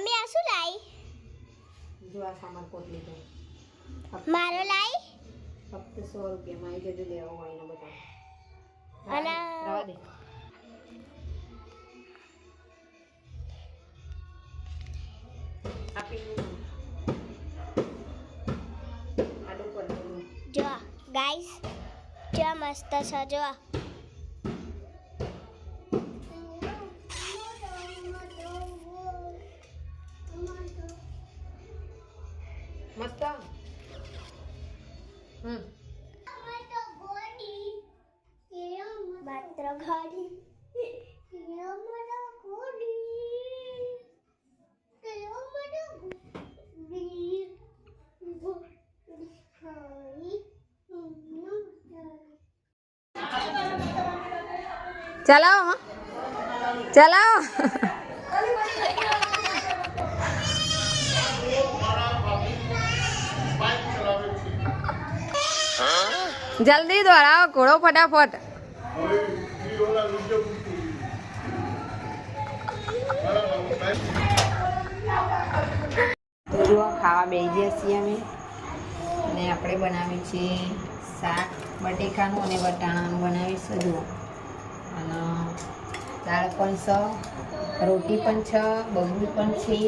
Mummy આ શું લાઈ? જો આ સામાન કોટલી તો મારો લાઈ ફક્ત 100 રૂપિયામાં આવી જજો લેવો હોય ને બધા. અને રવા દે. જો ગાઈસ જો મસ્ત છે જો મસ્ત. માત્ર ઘડી ચલાવો ચલાવો. જલ્દી દોડાવો ઘોડો ફટાફટ. તો જો ખાવા બેસી ગયા છીએ અમે અને આપણે બનાવીએ છીએ શાક બટેકાનું અને વટાણાનું બનાવીશું. જુઓ અને દાળ પણ છે, રોટી પણ છે, બગડું પણ છે,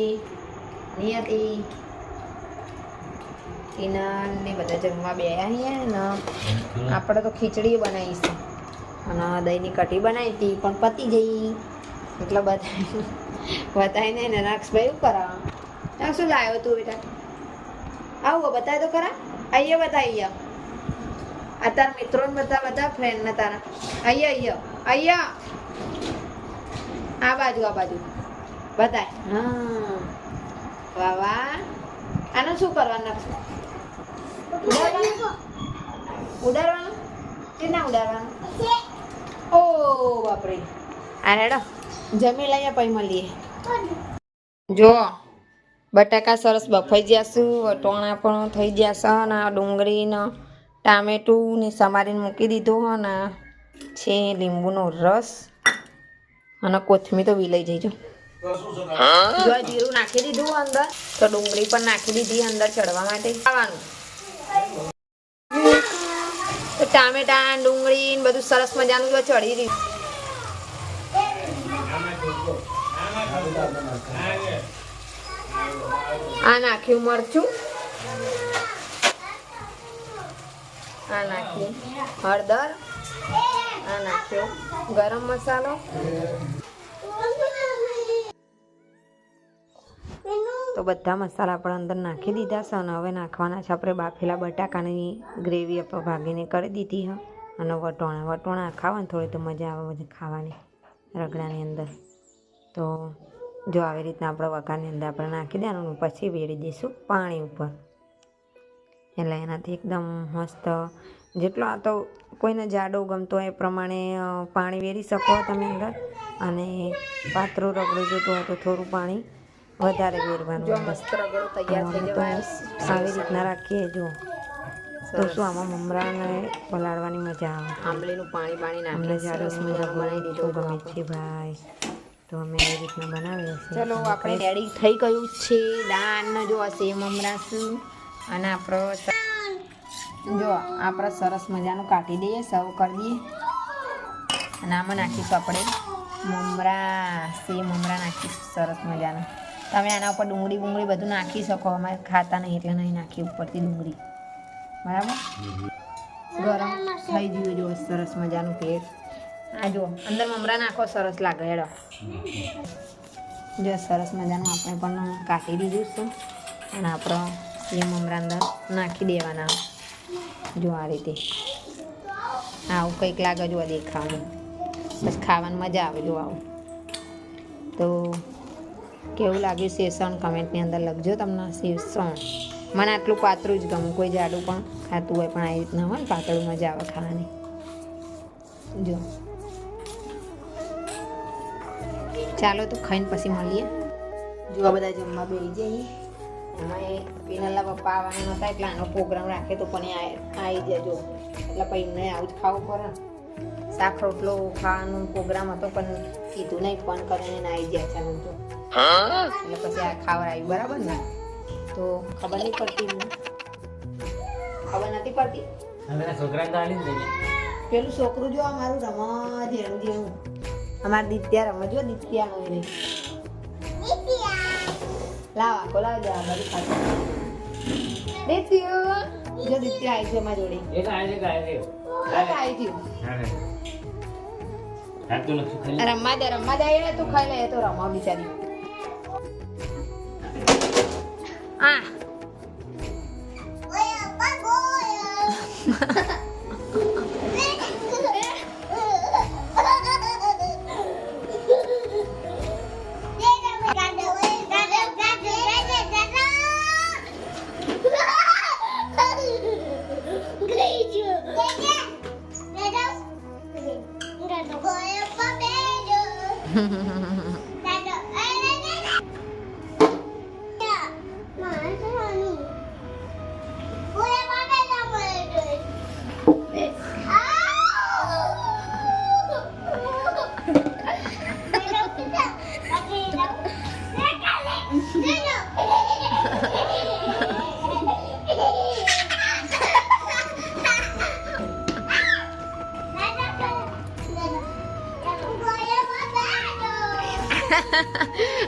નિયતિ કિનાર ને બધા જમવા બે અહીંયા ને આપણે તો ખીચડી બનાવીશું અને દહીંની કઢી બનાવી હતી પણ પતી ગઈ એટલે બતાવીને ને રાક્ષભાઈ શું કરાવવા શું લાવ્યો તું બેટા? આવું બતાય તો ખરા. અહીંયા બતાવી આ તારા મિત્રોને બધા ફ્રેન્ડને તારા અહીંયા આ બાજુ બતાય. હા વાહ વાહ. આને શું કરવાનું? ઉડાડવાનું કે ના ઉડાડવાનું? ઓ બાપરે. આ રેડો જમી લઈએ પછી મળીએ. જો બટાકા સરસ બફાઈ જશે, વટોણા પણ થઈ જશે ને ડુંગળી ને ટામેટું ને સમારીને મૂકી દીધું હો ને છે લીંબુનો રસ અને કોથમીર તો વિલાઈ જઈજો. જો જીરું નાખી દીધું અંદર તો ડુંગળી પણ નાખી દીધી અંદર ચડવા માટે ખાવાનું. તો ટામેટા ડુંગળી ને બધું સરસ મજાનું જો ચડી રહ્યું. આ નાખ્યું મરચું, આ નાખ્યું હળદર, આ નાખ્યો ગરમ મસાલો. તો બધા મસાલા આપણે અંદર નાખી દીધા છે અને હવે નાખવાના છે આપણે બાફેલા બટાકાની ગ્રેવી આપણે ભાગીને કરી દીધી હા. અને વટોણા ખાવાની થોડી તો મજા આવે બધી ખાવાની રગડાની અંદર. તો જો આવી રીતના આપણે વઘારની અંદર આપણે નાખી દેવાનું પછી વેડી દઈશું પાણી ઉપર. એટલે એનાથી એકદમ મસ્ત જેટલો આ તો કોઈને જાડો ગમતો હોય એ પ્રમાણે પાણી વેરી શકો તમે અંદર અને પાતળું રગડું જોતું હોય તો થોડું પાણી વધારે વેરવાનું. મસ્ત રગડો તૈયાર થઈ જાય. આવી રીતના રાખીએ જો તો શું આમાં મમરાને પલાળવાની મજા આવે. આંબલીનું પાણી નાખીને જાડો મજા બનાવી દીધું ગમે છે ભાઈ. તો અમે એ રીતના બનાવીએ છીએ. ચલો આપણે રેડી થઈ ગયું છે. દાળ જો હશે મમરાસું અને આપણે સરસ મજાનું કાઢી દઈએ, સર્વ કરી દઈએ. અને આમાં નાખીશું આપણે મમરા નાખીશું સરસ મજાનું. તમે આના ઉપર ડુંગળી બધું નાખી શકો. અમારે ખાતા નહીં એટલે નહીં નાખી ઉપરથી ડુંગળી. બરાબર ગરમ થઈ ગયું જો સરસ મજાનું પેટ. આ જો અંદર મમરા નાખો સરસ લાગે. હેડો જો સરસ મજાનું આપણે પણ કાઢી દીધું છે અને આપણે મમરા અંદર નાખી દેવાના. જો આ રીતે આવું કંઈક લાગે જો દેખાવાનું. બસ ખાવાની મજા આવે જો આવું. તો કેવું લાગ્યું સેસણ કમેન્ટની અંદર લખજો. તમને સેસણ મને આટલું પાતળું જ ગમે. કોઈ જાડું પણ ખાતું હોય પણ આ રીતના હોય ને પાતળું મજા આવે ખાવાની. જો ચાલો તો ખાઈને પછી મળીએ. જો બધા જમવા બેસી જઈએ. એમાં પીનલના પપ્પા આવવાના નહોતા એટલે આનો પ્રોગ્રામ રાખે તો પણ આવી જજો એટલે પછી એમને આવું જ ખાવું પડે. શાક રોટલો ખાવાનો પ્રોગ્રામ હતો પણ કીધું નહીં ફોન કરીને આવી ગયા છે. તો એટલે પછી આ ખવડાવ્યું બરાબર ને તો ખબર નહીં પડતી મને. ખબર નથી પડતી પેલું છોકરું જો અમારું રમવા જેવું જેવું અમારે દિત્યા રમવા જો દિત્યા નો નહીં લાવા ખોલાવી દે આ બધું ખાતું દિત્યો જો દિત્યા આવી છે અમારી જોડે આવી ગયું રમવા દે તું ખાઈ લે તો રમવા બિચારી આ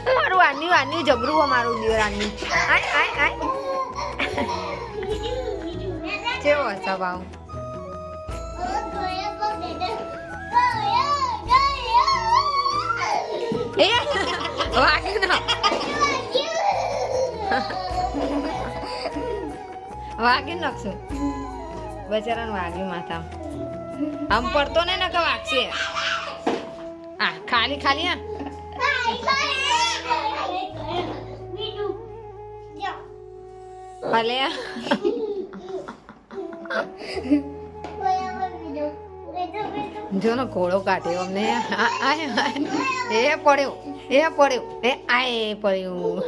મારું આની જબરું અમારું દિયોરાની આય કેવો સ્વભાવ એ વાગ્યું નાખશું બચારાને વાગ્યું માથા આમ પડતો ને કે વાગશે આ ખાલી હા ભલે જો ને ઘોડો કાઢ્યો અમને એ પડ્યો એ આય પડ્યું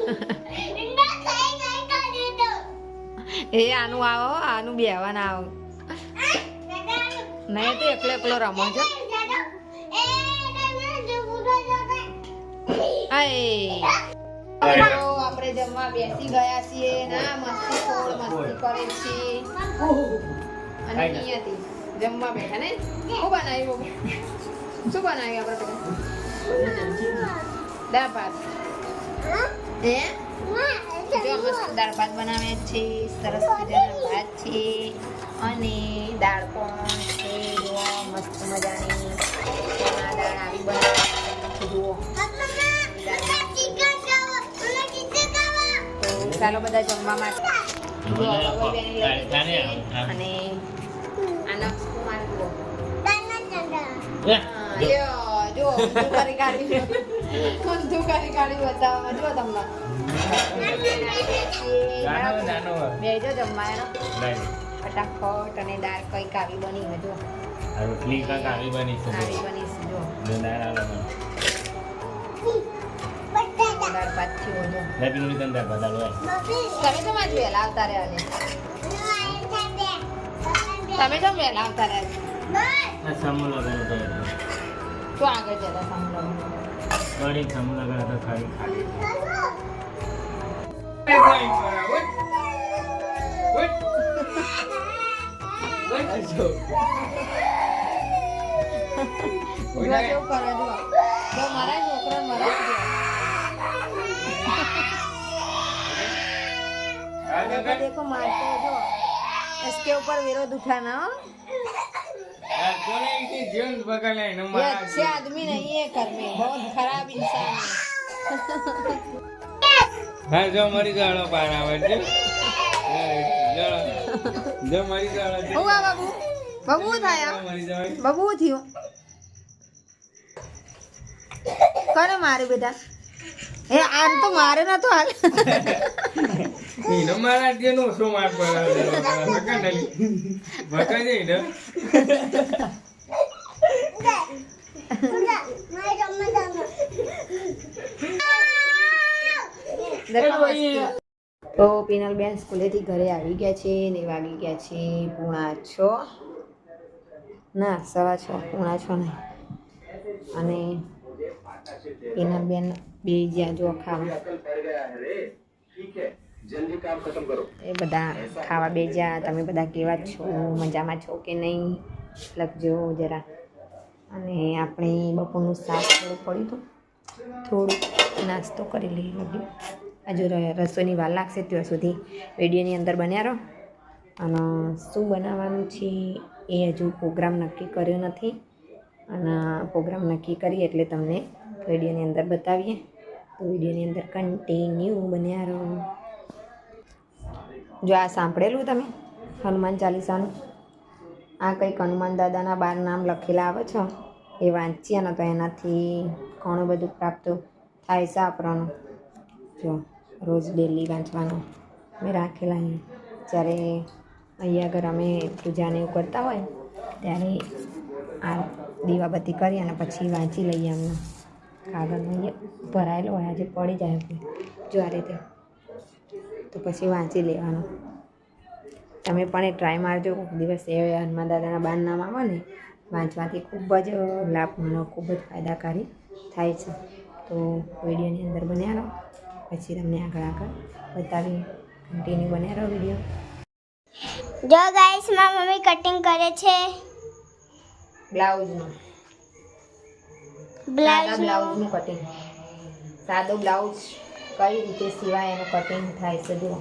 એ આનું આવો આનું બેવાના આવો નહીં તો એકલો રમો છો આપણે જમવા બેસી ગયા છીએ ના મસ્તી કરે છે અને નિયતિ જમવા બેઠા ને શું બનાવ્યું આપણે દાળ ભાત દાળ ભાત બનાવે છે સરસ મજાના ભાત છે અને દાળ પણ છે જુઓ મસ્ત મજાની દાળ આવી બનાવી જુઓ ચાલો બધા જમવા માટે અને આના કુમાર જો ઊંધું કરી બતાવવામાં જો તમને બેજો જમવા એનો ફટાફટ અને દાળ કઈક આવી બની હજુ રોટલી કાંક આવી બની છે જો દાળ ભાત થયો જો લેબીનું તંદર બદલો તમે તો માં વહેલા આવતા રહ્યા તમે તો વહેલા આવતા રહ્યા સમૂહ લગન તો આગળ જતા સમૂહ ઘણી સમૂહ લગન હતા ખાલી देखो मारते जो इसके ऊपर विरोध उठाना ये अच्छे आदमी नहीं है घर में बहुत खराब इंसान है हाँ जो मरी जाड़ो पार आवे છે જો મરી જાળો છે હુઆ બાબુ થાયા મરી જાવે બાબુ થયો કોને માર્યું બેટા એ આમ તો મારે ના તો હાલ ઈનો મારા જેનો શું માર પડાવે બકંડલી બકંડે ઈનો તો પિનલ બેન સ્કૂલેથી ઘરે આવી ગયા છે ને વાગી ગયા છે 6:30 ના 6:15 નહીં અને એના બેન બે જ્યાં જો ખાવા એ બધા ખાવા બે જ્યાં. તમે બધા કેવા છો, મજામાં છો કે નહીં લખજો જરા. અને આપણે બપોરનું શાક થોડું પડ્યું હતું, થોડુંક નાસ્તો કરી લઈએ લગ્યું. હજુ રસોઈની વાર લાગશે ત્યાં સુધી વિડીયોની અંદર બન્યા રહો. અને શું બનાવવાનું છે એ હજુ પ્રોગ્રામ નક્કી કર્યો નથી, અને પ્રોગ્રામ નક્કી કરીએ એટલે તમને વિડીયોની અંદર બતાવીએ. તો વિડીયોની અંદર કન્ટિન્યુ બન્યા રહો. જો આ સાંભળેલું તમે હનુમાન ચાલીસાનું? આ કંઈક હનુમાન દાદાના 12 નામ લખેલા આવે છે, એ વાંચીએ ને તો એનાથી ઘણું બધું પ્રાપ્ત થાય છે આપણને. જો રોજ ડેલી વાંચવાનું મેં રાખેલા અહીંયા. જ્યારે અહીંયા આગળ અમે પૂજાને એવું કરતા હોય ત્યારે આ દીવાબત્તી કરી અને પછી વાંચી લઈએ. અમને કાગળમાં અહીંયા ભરાયેલો હોય, આજે પડી જાય જો આ રીતે, તો પછી વાંચી લેવાનું. તમે પણ એ ટ્રાય મારજો કોઈક દિવસ. એ હનુમાન દાદાના 12 નામ આવે ને વાંચવાથી ખૂબ જ લાભ મળે, ખૂબ જ ફાયદાકારી થાય છે. તો વિડીયોની અંદર બન્યા રહો, પછી તમને આગળ બતાવીએ. કન્ટિન્યુ બન્યા રહો વિડીયો. જો ગાઈસ મારી મમ્મી કટિંગ કરે છે બ્લાઉઝનું, સાદા બ્લાઉઝનું કટિંગ. સાદો બ્લાઉઝ કઈ રીતે સિવાય એનું કટિંગ થાય છે જુઓ.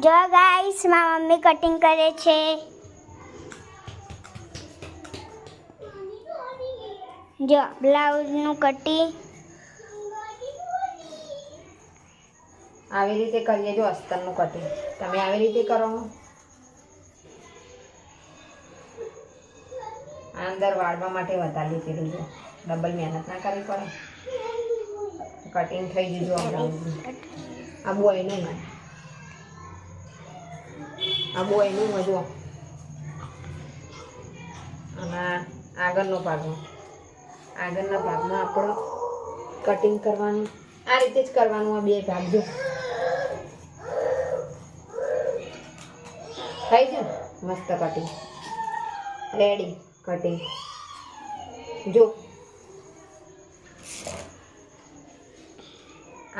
જો ગાઈસ મારી મમ્મી કટિંગ કરે છે. જો બ્લાઉઝનું કટિંગ આવી રીતે કરીએ. જો અસ્તરનું કટિંગ તમે આવી રીતે કરો. અંદર વાળવા માટે વધારે લીધેલું છે, ડબલ મહેનત ના કરવી પડે. કટિંગ થઈ ગયું. જો આ બોયનું, આ બોયનું જો. અને આગળનો ભાગમાં, આગળના ભાગમાં આપણે કટિંગ કરવાનું. આ રીતે જ કરવાનું. આ બે ભાગ જો થઈ ગયું. મસ્ત કટિંગ રેડી. કટિંગ જો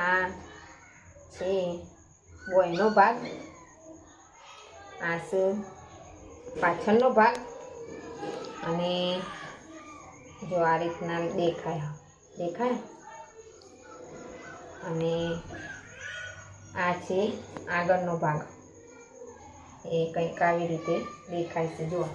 આ છે બોયનો ભાગ, આ છે પાછળનો ભાગ. અને જો આ રીતના દેખાય. અને આ છે આગળનો ભાગ. એ કંઈક આવી રીતે દેખાય છે. જુઓ